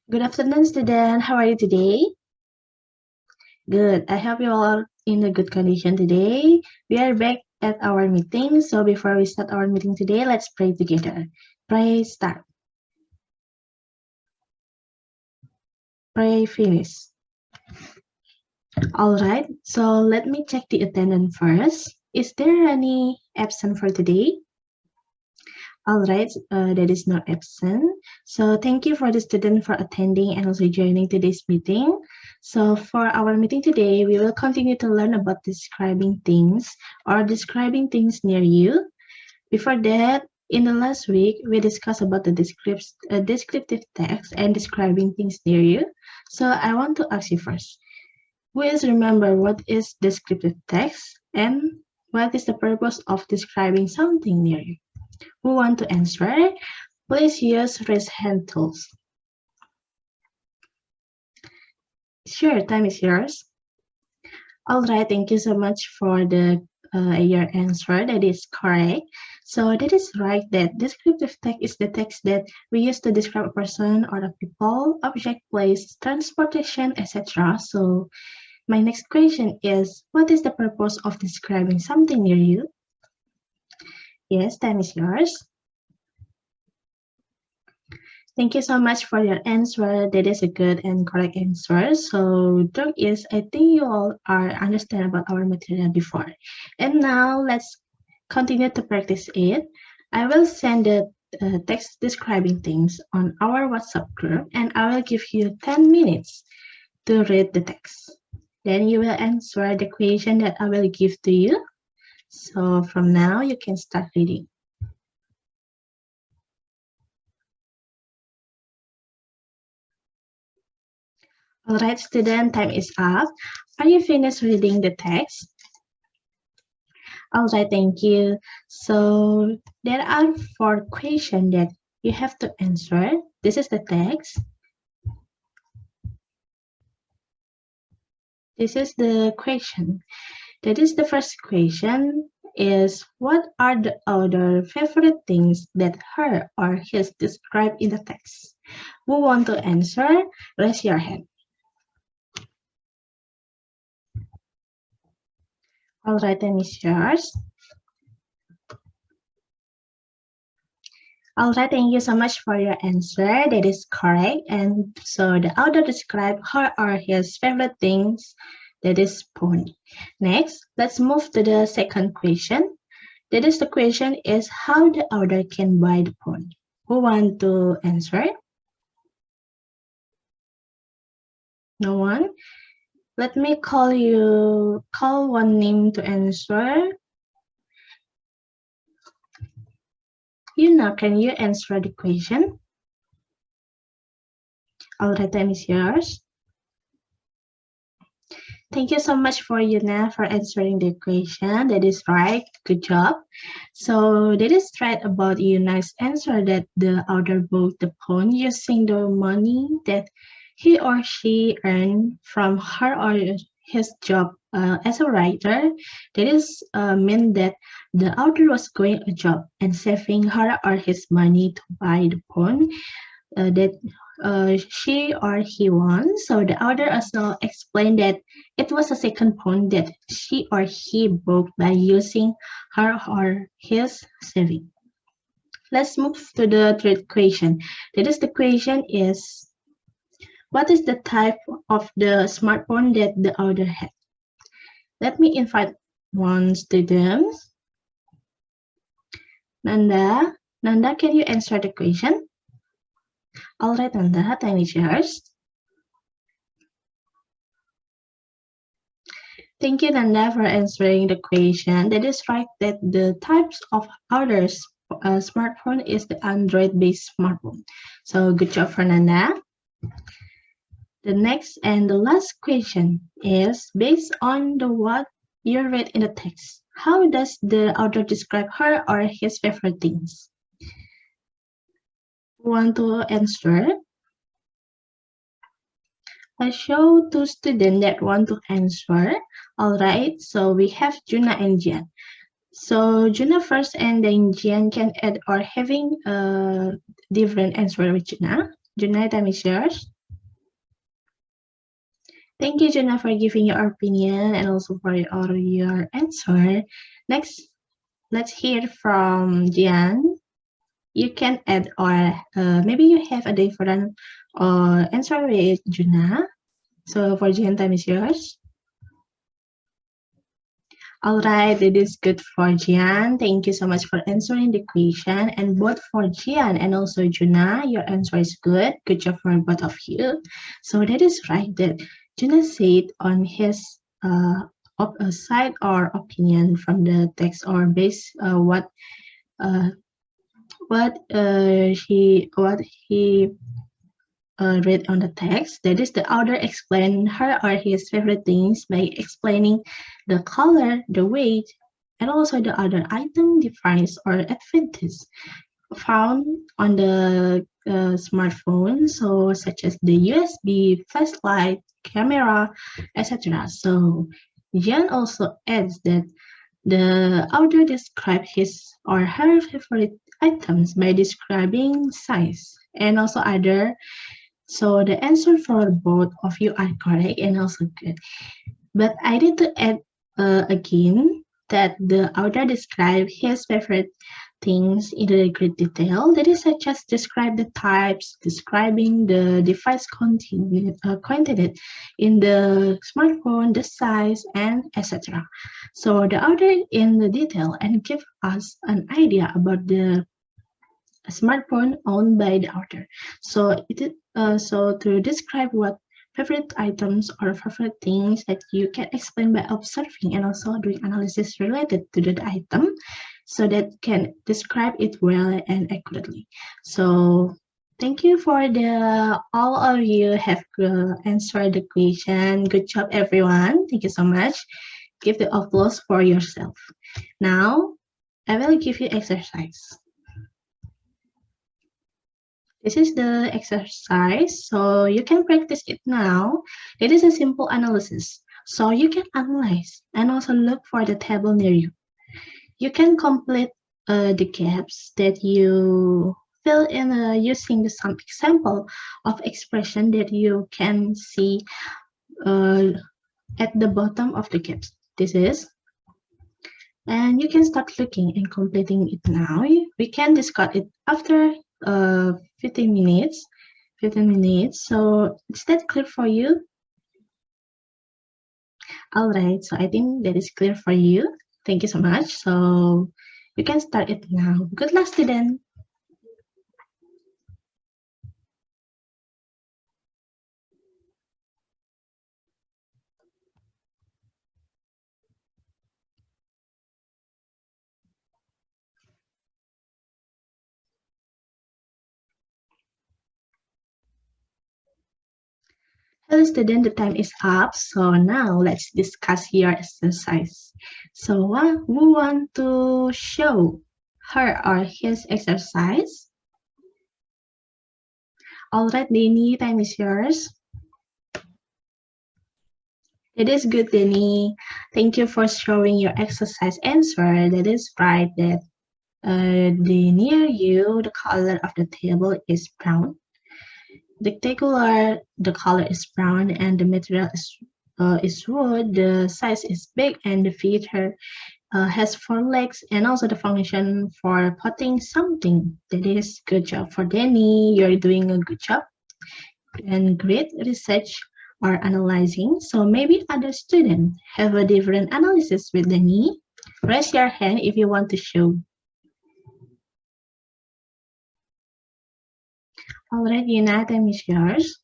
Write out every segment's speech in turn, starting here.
Good afternoon, student. How are you today? Good. I hope you all are in a good condition today. We are back at our meeting. So before we start our meeting today, let's pray together. Pray start. Pray finish. All right. So let me check the attendance first. Is there any absent for today? All right, there is no absent. So thank you for the student for attending and also joining today's meeting. So for our meeting today, we will continue to learn about describing things or describing things near you. Before that, in the last week, we discussed about the descriptive text and describing things near you. So I want to ask you first, please remember what is descriptive text and what is the purpose of describing something near you? Who want to answer? Please use raise hand tools. Sure, time is yours. All right, thank you so much for your answer. That is correct. So that is right that descriptive text is the text that we use to describe a person or a people, object, place, transportation, etc. So my next question is, what is the purpose of describing something near you? Yes, time is yours. Thank you so much for your answer. That is a good and correct answer. So there is, I think you all are understand about our material before. And now let's continue to practice it. I will send the text describing things on our WhatsApp group and I will give you 10 minutes to read the text. Then you will answer the question that I will give to you. So from now you can start reading. All right, student, time is up. Are you finished reading the text? All right, thank you. So there are 4 questions that you have to answer. This is the text. This is the question. That is the first question is, what are the other favorite things that her or his described in the text? Who want to answer? Raise your hand. All right, then is yours. All right, thank you so much for your answer. That is correct. And so the author described her or his favorite things. That is pony. Next, let's move to the second question. That is the question is how the author can buy the pony. Who want to answer? No one? Let me call one name to answer. Yuna, can you answer the question? All right, time is yours. Thank you so much for Yuna for answering the question. That is right. Good job. So that is right about Yuna's answer that the author bought the pawn using the money that he or she earned from her or his job as a writer. That is meant that the author was going a job and saving her or his money to buy the pawn that she or he won. So the author also explained that it was a second pawn that she or he bought by using her or his saving. Let's move to the third question. That is the question is, what is the type of the smartphone that the author had? Let me invite one student. Nanda, can you answer the question? All right, Nanda, time is yours. Thank you, Nanda, for answering the question. That is right that the types of others smartphone is the Android-based smartphone. So good job for Nanda. The next and the last question is based on the what you read in the text. How does the author describe her or his favorite things? Want to answer? I show 2 students that want to answer. All right, so we have Juna and Jian. So Juna first and then Jian can add or having a different answer with Juna. Juna, time is yours. Thank you, Jenna, for giving your opinion and also for your answer. Next, let's hear from Jian. You can add or maybe you have a different answer with Juna. So for Jian, time is yours. All right, it is good for Jian. Thank you so much for answering the question. And both for Jian and also Juna, your answer is good. Good job for both of you. So that is right that Juna said on his side or opinion from the text or base uh, what he read on the text. That is, the author explained her or his favorite things by explaining the color, the weight, and also the other item difference or advantage found on the smartphone, so such as the USB, flashlight, camera, etc. So Jan also adds that the author described his or her favorite items by describing size and also other. So the answer for both of you are correct and also good. But I need to add again that the author described his favorite things in a great detail. That is such as describe the types, describing the device content in the smartphone, the size, and etc. So the author in the detail and give us an idea about the smartphone owned by the author. So so to describe what favorite items or favorite things that you can explain by observing and also doing analysis related to the item, so that can describe it well and accurately. So thank you for the all of you have answered the question. Good job, everyone. Thank you so much. Give the applause for yourself. Now I will give you exercise. This is the exercise, so you can practice it now. It is a simple analysis, so you can analyze and also look for the table near you. You can complete the gaps that you fill in using some example of expression that you can see at the bottom of the gaps. This is, and you can start looking and completing it now. We can discuss it after 15 minutes. 15 minutes. So is that clear for you? All right. So I think that is clear for you. Thank you so much. So you can start it now. Good luck, student. Hello, student. The time is up. So now let's discuss your exercise. So who want to show her or his exercise? All right, Denny, time is yours. It is good, Denny. Thank you for showing your exercise answer. That is right. That the near you, the color of the table is brown. Rectangular, the color is brown, and the material is wood. The size is big, and the feature has 4 legs, and also the function for potting something. That is good job for Danny. You're doing a good job and great research or analyzing. So maybe other students have a different analysis with Danny. Raise your hand if you want to show. All right, Yuna, time is yours.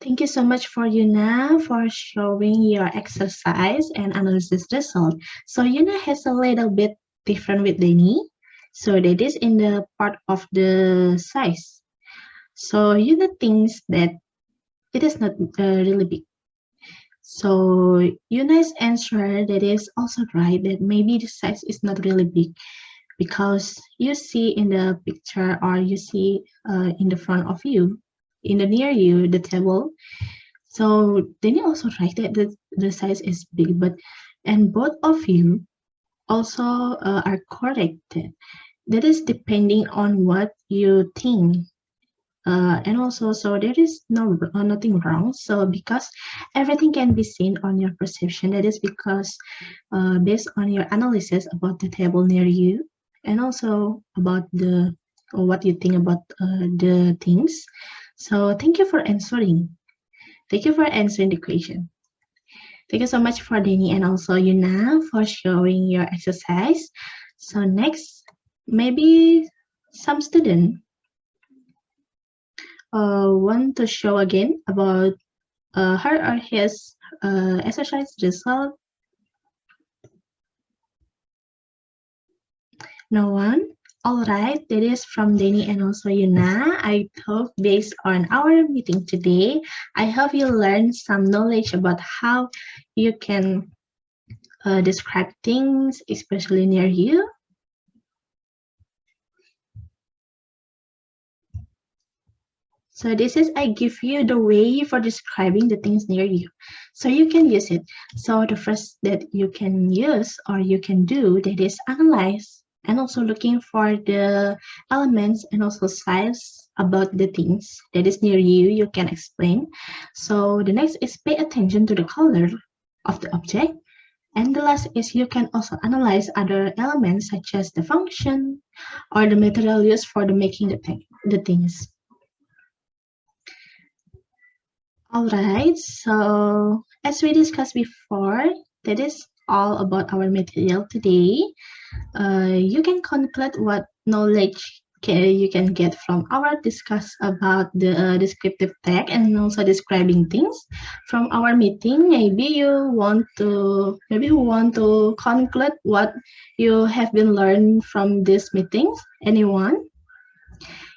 Thank you so much for Yuna for showing your exercise and analysis result. So Yuna has a little bit different with Denny. So that is in the part of the size. So Yuna thinks that it is not really big. So Yuna's answer that is also right, that maybe the size is not really big, because you see in the picture or you see in the front of you, in the near you, the table. So then you also write that the size is big, but and both of you also are correct. That is depending on what you think And also, so there is nothing wrong. So because everything can be seen on your perception, that is because based on your analysis about the table near you, and also about the or what you think about the things. So thank you for answering. Thank you for answering the question. Thank you so much for Denny and also Yuna for showing your exercise. So next, maybe some student want to show again about her or his exercise result. No one? Alright, that is from Denny and also Yuna. I hope based on our meeting today, I hope you learned some knowledge about how you can describe things, especially near you. So this is, I give you the way for describing the things near you. So you can use it. So the first that you can use or you can do, that is analyze and also looking for the elements and also size about the things that is near you, you can explain. So the next is pay attention to the color of the object. And the last is you can also analyze other elements such as the function or the material used for the making the things. All right, so as we discussed before, that is all about our material today. You can conclude what knowledge you can get from our discuss about the descriptive tag and also describing things from our meeting. Maybe you want to conclude what you have been learned from this meetings. Anyone?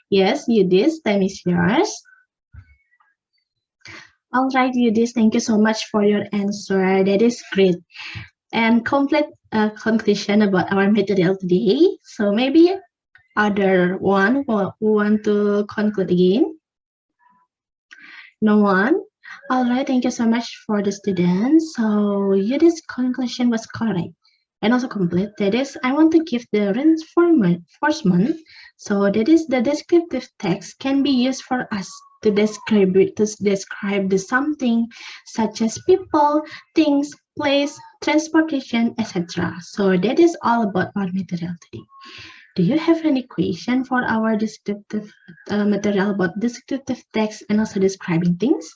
Yes, you did. Time is yours. All right, Yudis, thank you so much for your answer. That is great. And complete conclusion about our material today. So maybe other one who want to conclude again? No one? All right, thank you so much for the students. So Yudis' conclusion was correct and also complete. That is, I want to give the reinforcement. So that is the descriptive text can be used for us to describe the something such as people, things, place, transportation, etc. So that is all about our material today. Do you have any question for our descriptive material about descriptive text and also describing things?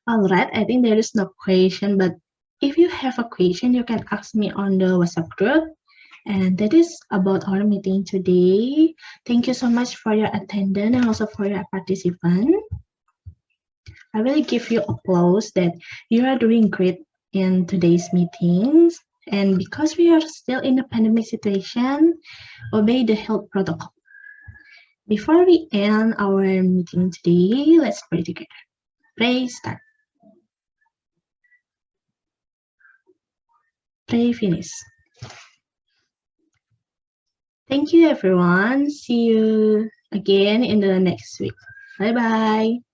All right, I think there is no question, but if you have a question, you can ask me on the WhatsApp group. And that is about our meeting today. Thank you so much for your attendance and also for your participant. I will give you applause that you are doing great in today's meetings. And because we are still in a pandemic situation, obey the health protocol. Before we end our meeting today, let's pray together. Pray start. Pray finish. Thank you, everyone. See you again in the next week. Bye-bye.